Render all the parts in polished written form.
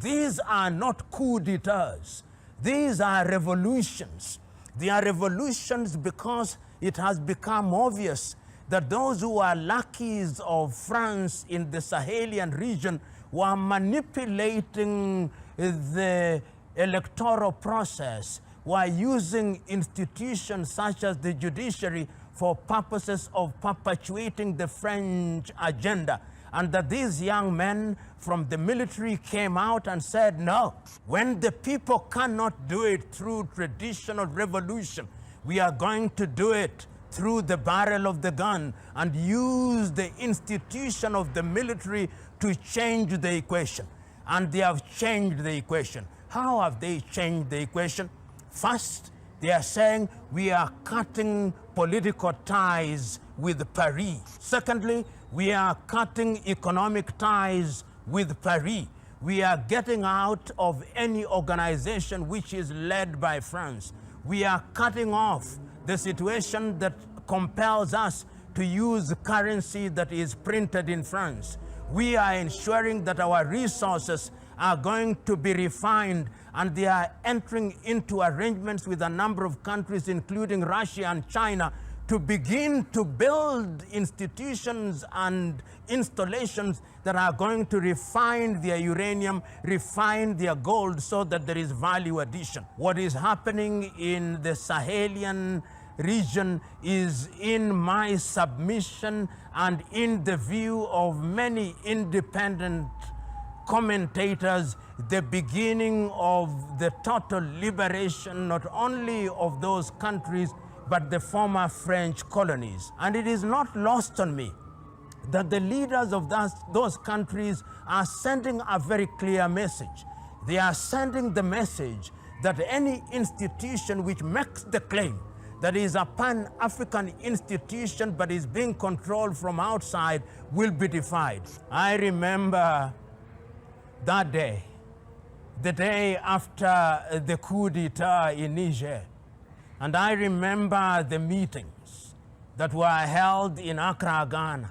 these are not coup d'etats. These are revolutions. They are revolutions because it has become obvious that those who are lackeys of France in the Sahelian region were manipulating the electoral process, were using institutions such as the judiciary for purposes of perpetuating the French agenda. And that these young men from the military came out and said, no, when the people cannot do it through traditional revolution, we are going to do it through the barrel of the gun and use the institution of the military to change the equation. And they have changed the equation. How have they changed the equation? First, they are saying we are cutting political ties with Paris. Secondly, we are cutting economic ties with Paris. We are getting out of any organization which is led by France. We are cutting off the situation that compels us to use currency that is printed in France. We are ensuring that our resources are going to be refined, and they are entering into arrangements with a number of countries, including Russia and China, to begin to build institutions and installations that are going to refine their uranium, refine their gold, so that there is value addition. What is happening in the Sahelian region is, in my submission and in the view of many independent commentators, the beginning of the total liberation not only of those countries but the former French colonies. And it is not lost on me that the leaders of those countries are sending a very clear message. They are sending the message that any institution which makes the claim that is a Pan-African institution but is being controlled from outside will be defied. I remember that day, the day after the coup d'etat in Niger, and I remember the meetings that were held in Accra, Ghana,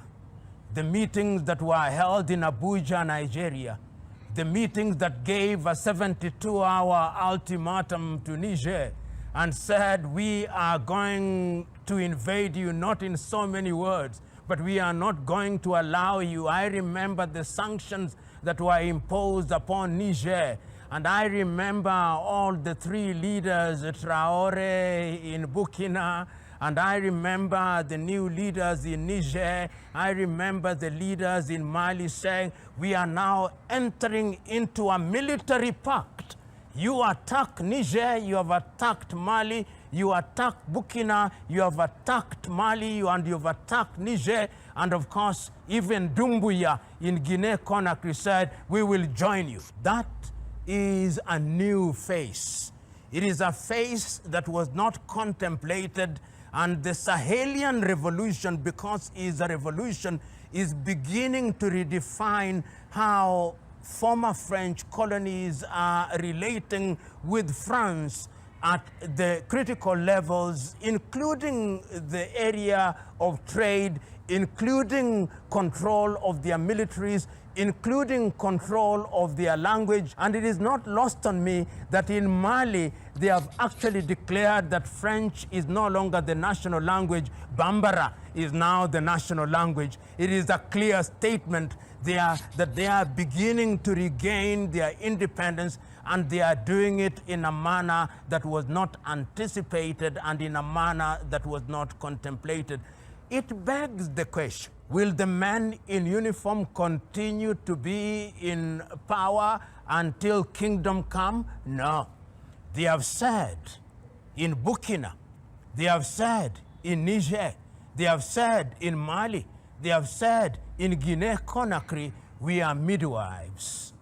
the meetings that were held in Abuja, Nigeria, the meetings that gave a 72-hour ultimatum to Niger and said, we are going to invade you, not in so many words, but we are not going to allow you. I remember the sanctions that were imposed upon Niger. And I remember all the three leaders, Traoré in Burkina, and I remember the new leaders in Niger. I remember the leaders in Mali saying, we are now entering into a military pact. You attack Niger, you have attacked Mali, you attack Burkina, you have attacked Mali, and you have attacked Niger, and of course, even Doumbouya in Guinea-Conakry said, we will join you. That is a new face. It is a face that was not contemplated, and the Sahelian revolution, because it is a revolution, is beginning to redefine how former French colonies are relating with France at the critical levels, including the area of trade, including control of their militaries, including control of their language. And it is not lost on me that in Mali, they have actually declared that French is no longer the national language. Bambara is now the national language. It is a clear statement that they are beginning to regain their independence, and they are doing it in a manner that was not anticipated and in a manner that was not contemplated. It begs the question, will the men in uniform continue to be in power until kingdom come? No. They have said in Burkina, they have said in Niger, they have said in Mali, they have said in Guinea-Conakry, we are midwives.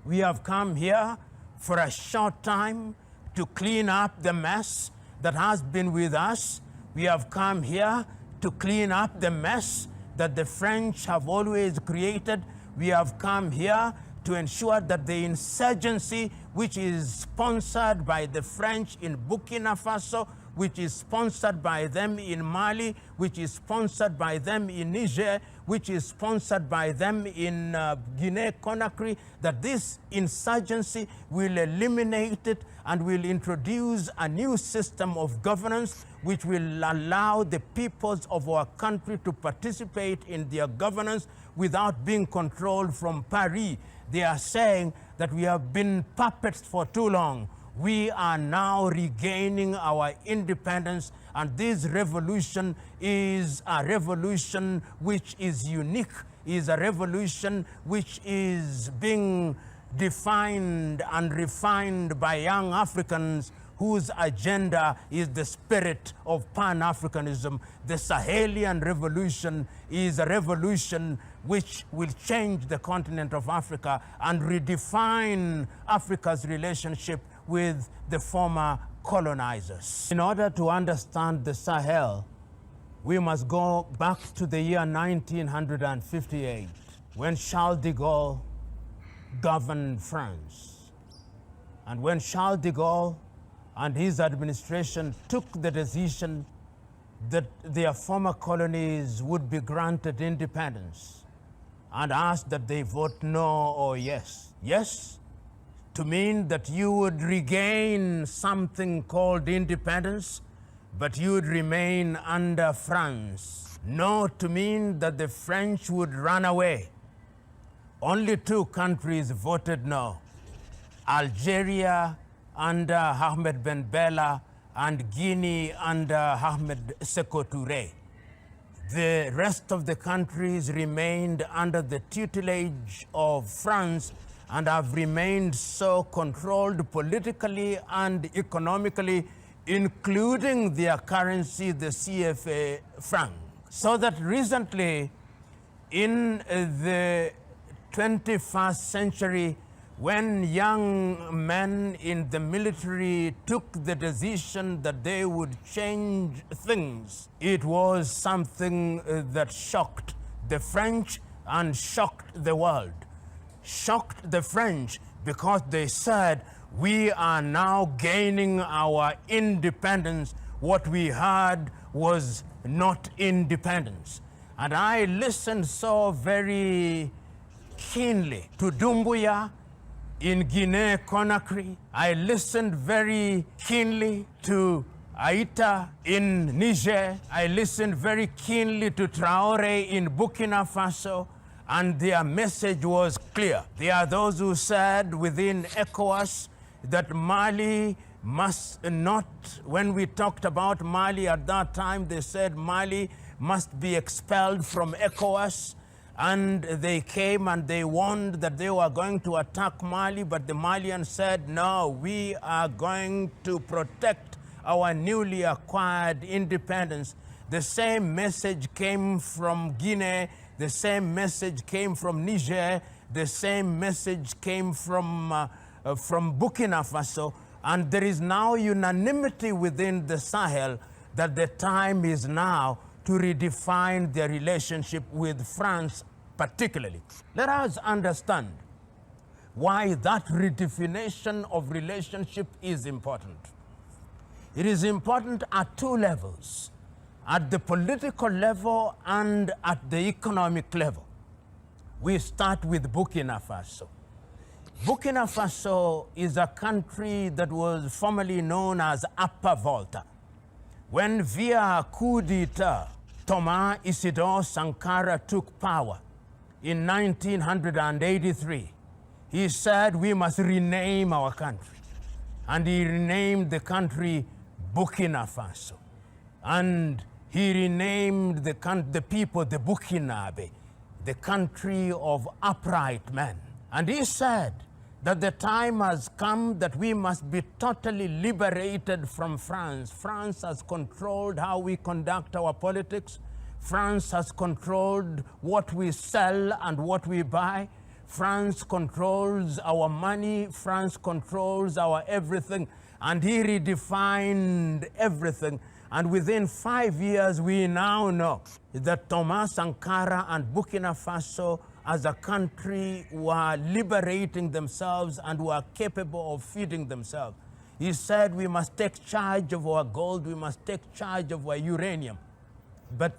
We have come here for a short time to clean up the mess that has been with us. We have come here to clean up the mess that the French have always created. We have come here to ensure that the insurgency, which is sponsored by the French in Burkina Faso, which is sponsored by them in Mali, which is sponsored by them in Niger, which is sponsored by them in Guinea-Conakry, that this insurgency will eliminate it and will introduce a new system of governance which will allow the peoples of our country to participate in their governance without being controlled from Paris. They are saying that we have been puppets for too long. We are now regaining our independence, and this revolution is a revolution which is unique, is a revolution which is being defined and refined by young Africans whose agenda is the spirit of Pan-Africanism. The Sahelian revolution is a revolution which will change the continent of Africa and redefine Africa's relationship with the former colonizers. In order to understand the Sahel, we must go back to the year 1958, when Charles de Gaulle governed France. And when Charles de Gaulle and his administration took the decision that their former colonies would be granted independence, and asked that they vote no or yes. Yes, to mean that you would regain something called independence, but you would remain under France. No, to mean that the French would run away. Only two countries voted no: Algeria under Ahmed Ben Bella and Guinea under Ahmed Sékou Touré. The rest of the countries remained under the tutelage of France and have remained so, controlled politically and economically, including their currency, the CFA franc. So that recently, in the 21st century, when young men in the military took the decision that they would change things, it was something that shocked the French and shocked the world. Shocked the French because they said, we are now gaining our independence. What we had was not independence. And I listened so very keenly to Doumbouya in Guinea-Conakry. I listened very keenly to Aïta in Niger. I listened very keenly to Traoré in Burkina Faso, and their message was clear. There are those who said within ECOWAS that Mali must not, when we talked about Mali at that time, they said Mali must be expelled from ECOWAS. And they came and they warned that they were going to attack Mali, but the Malians said, no, we are going to protect our newly acquired independence. The same message came from Guinea, the same message came from Niger, the same message came from Burkina Faso, and there is now unanimity within the Sahel that the time is now to redefine their relationship with France particularly. Let us understand why that redefinition of relationship is important. It is important at two levels, at the political level and at the economic level. We start with Burkina Faso. Burkina Faso is a country that was formerly known as Upper Volta. When via coup d'etat, Thomas Isidore Sankara took power in 1983, he said we must rename our country. And he renamed the country Burkina Faso. And he renamed the people the Burkinabe, the country of upright men. And he said that the time has come that we must be totally liberated from France. France has controlled how we conduct our politics. France has controlled what we sell and what we buy. France controls our money. France controls our everything. And he redefined everything. And within 5 years, we now know that Thomas Sankara and Burkina Faso as a country were liberating themselves and were capable of feeding themselves. He said we must take charge of our gold, we must take charge of our uranium. But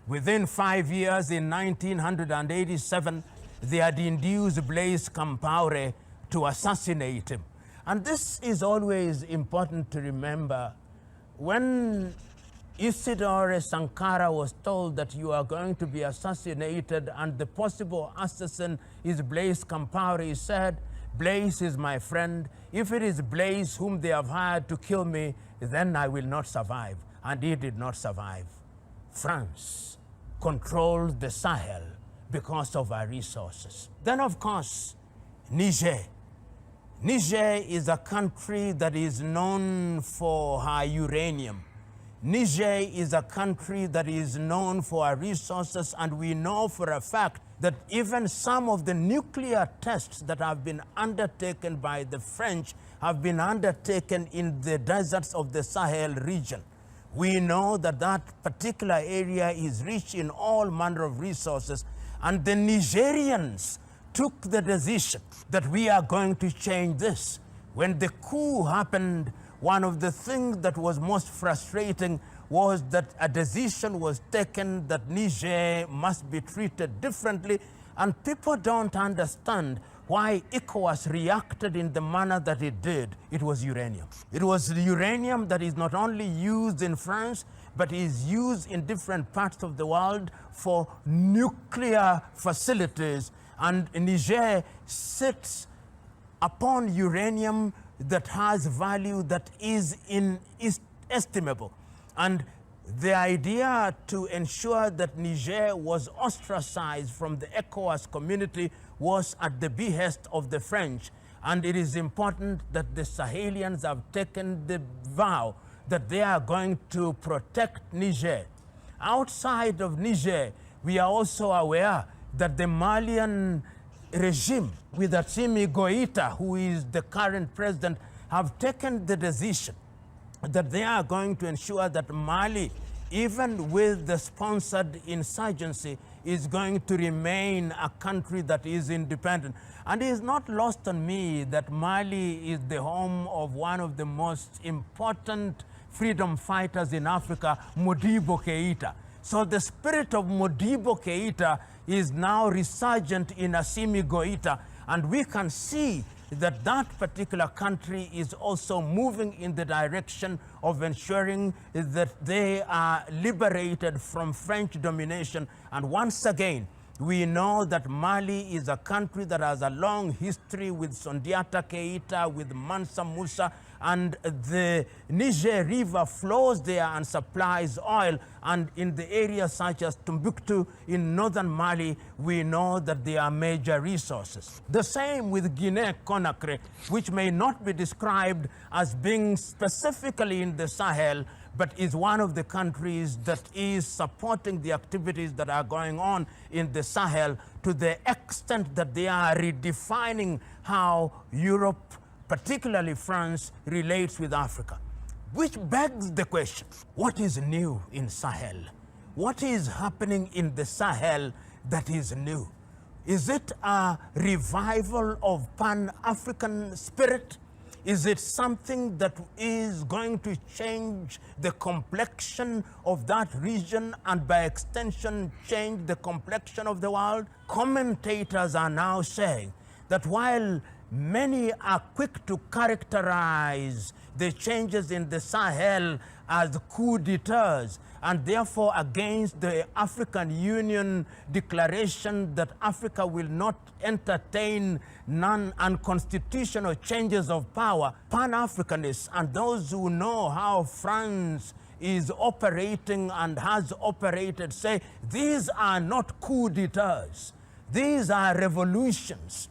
within 5 years, in 1987, they had induced Blaise Compaoré to assassinate him. And this is always important to remember. When Isidore Sankara was told that you are going to be assassinated and the possible assassin is Blaise Compaoré, he said, Blaise is my friend. If it is Blaise whom they have hired to kill me, then I will not survive. And he did not survive. France controls the Sahel because of our resources. Then, of course, Niger. Niger is a country that is known for her uranium. Niger is a country that is known for our resources, and we know for a fact that even some of the nuclear tests that have been undertaken by the French have been undertaken in the deserts of the Sahel region. We know that that particular area is rich in all manner of resources, and the Nigerians took the decision that we are going to change this. When the coup happened, one of the things that was most frustrating was that a decision was taken that Niger must be treated differently, and people don't understand why ECOWAS reacted in the manner that it did. It was uranium. It was the uranium that is not only used in France, but is used in different parts of the world for nuclear facilities. And Niger sits upon uranium that has value that is inestimable. And the idea to ensure that Niger was ostracized from the ECOWAS community was at the behest of the French. And it is important that the Sahelians have taken the vow that they are going to protect Niger. Outside of Niger, we are also aware that the Malian regime with Assimi Goïta, who is the current president, have taken the decision that they are going to ensure that Mali, even with the sponsored insurgency, is going to remain a country that is independent. And it is not lost on me that Mali is the home of one of the most important freedom fighters in Africa, Modibo Keïta. So the spirit of Modibo Keïta is now resurgent in Assimi Goïta, and we can see that that particular country is also moving in the direction of ensuring that they are liberated from French domination. And once again, we know that Mali is a country that has a long history with Sundiata Keïta, with Mansa Musa, and the Niger River flows there and supplies oil. And in the areas such as Timbuktu in northern Mali, we know that there are major resources. The same with Guinea-Conakry, which may not be described as being specifically in the Sahel, but is one of the countries that is supporting the activities that are going on in the Sahel to the extent that they are redefining how Europe, particularly France, relates with Africa. Which begs the question, what is new in Sahel? What is happening in the Sahel that is new? Is it a revival of Pan-African spirit? Is it something that is going to change the complexion of that region and by extension change the complexion of the world? Commentators are now saying that while many are quick to characterize the changes in the Sahel as coup d'etats, and therefore against the African Union declaration that Africa will not entertain non-unconstitutional changes of power, Pan-Africanists and those who know how France is operating and has operated say these are not coup d'etats, these are revolutions.